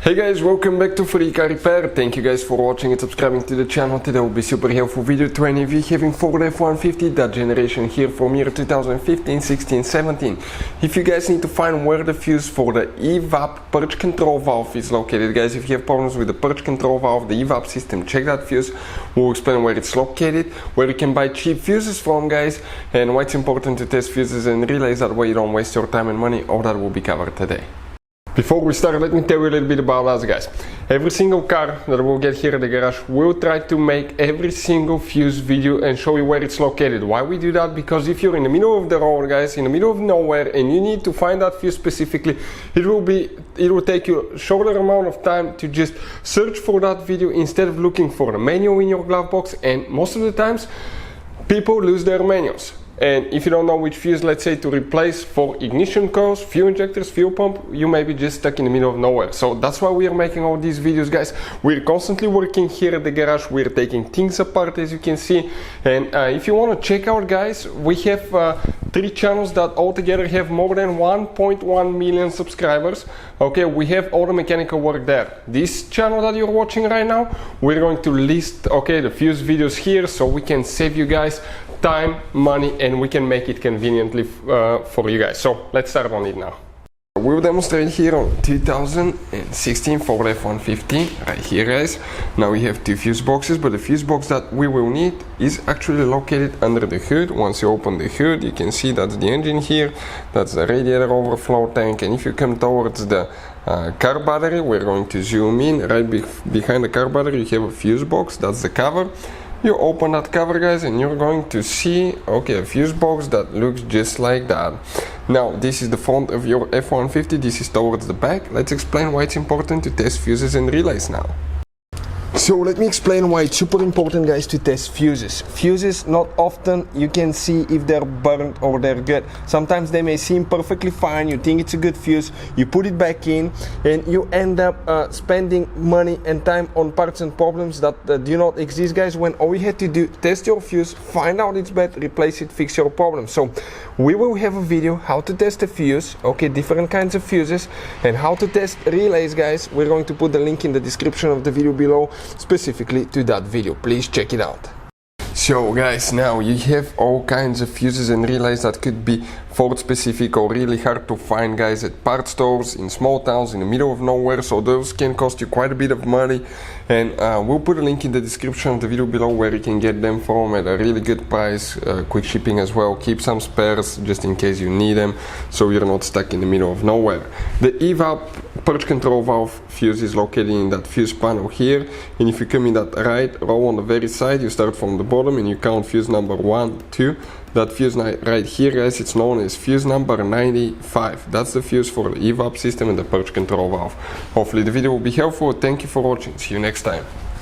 Hey guys, welcome back to Free Car Repair. Thank you guys for watching and subscribing to the channel. Today will be super helpful video to any of you having Ford F-150, that generation here from year 2015, 16, 17. If you guys need to find where the fuse for the EVAP purge control valve is located, guys, if you have problems with the purge control valve, the EVAP system, check that fuse. We'll explain where it's located, where you can buy cheap fuses from, guys, and why it's important to test fuses and relays, that way you don't waste your time and money. All that will be covered today. Before we start, let me tell you a little bit about us, guys. Every single car that we'll get here at the garage, we'll try to make every single fuse video and show you where it's located. Why we do that? Because if you're in the middle of the road, guys, in the middle of nowhere, and you need to find that fuse specifically, it will take you a shorter amount of time to just search for that video instead of looking for the manual in your glove box. And most of the times, people lose their manuals. And if you don't know which fuse, let's say, to replace for ignition coils, fuel injectors, fuel pump, you may be just stuck in the middle of nowhere. So that's why we are making all these videos, guys. We're constantly working here at the garage. We're taking things apart, as you can see. And if you want to check out, guys, we have 3 channels that altogether have more than 1.1 million subscribers. Okay, we have all the mechanical work there. This channel that you're watching right now, we're going to list, okay, the fuse videos here, so we can save you guys time, money, and we can make it conveniently for you guys. So let's start on it now. We'll demonstrate here on 2016 Ford F-150 right here, guys. Now we have 2 fuse boxes, but the fuse box that we will need is actually located under the hood. Once you open the hood, you can see that's the engine here, that's the radiator overflow tank, and if you come towards the car battery, we're going to zoom in. Right behind the car battery you have a fuse box, that's the cover. You open that cover, guys, and you're going to see, okay, a fuse box that looks just like that. Now, this is the front of your F-150, this is towards the back. Let's explain why it's important to test fuses and relays now. So let me explain why it's super important, guys, to test fuses. Fuses, not often you can see if they're burnt or they're good. Sometimes they may seem perfectly fine, you think it's a good fuse, you put it back in, and you end up spending money and time on parts and problems that do not exist, guys, when all you had to do, test your fuse, find out it's bad, replace it, fix your problem. So we will have a video how to test a fuse, okay, different kinds of fuses, and how to test relays, guys. We're going to put the link in the description of the video below, specifically to that video. Please check it out. So guys, now you have all kinds of fuses and relays that could be Ford specific or really hard to find, guys, at part stores, in small towns, in the middle of nowhere, so those can cost you quite a bit of money. And we'll put a link in the description of the video below where you can get them from at a really good price, quick shipping as well. Keep some spares just in case you need them, so you're not stuck in the middle of nowhere. The EVAP purge control valve fuse is located in that fuse panel here, and if you come in that right row on the very side, you start from the bottom and you count fuse number 1, 2. That fuse right here, guys, it's known as fuse number 95. That's the fuse for the EVAP system and the purge control valve. Hopefully the video will be helpful. Thank you for watching. See you next time.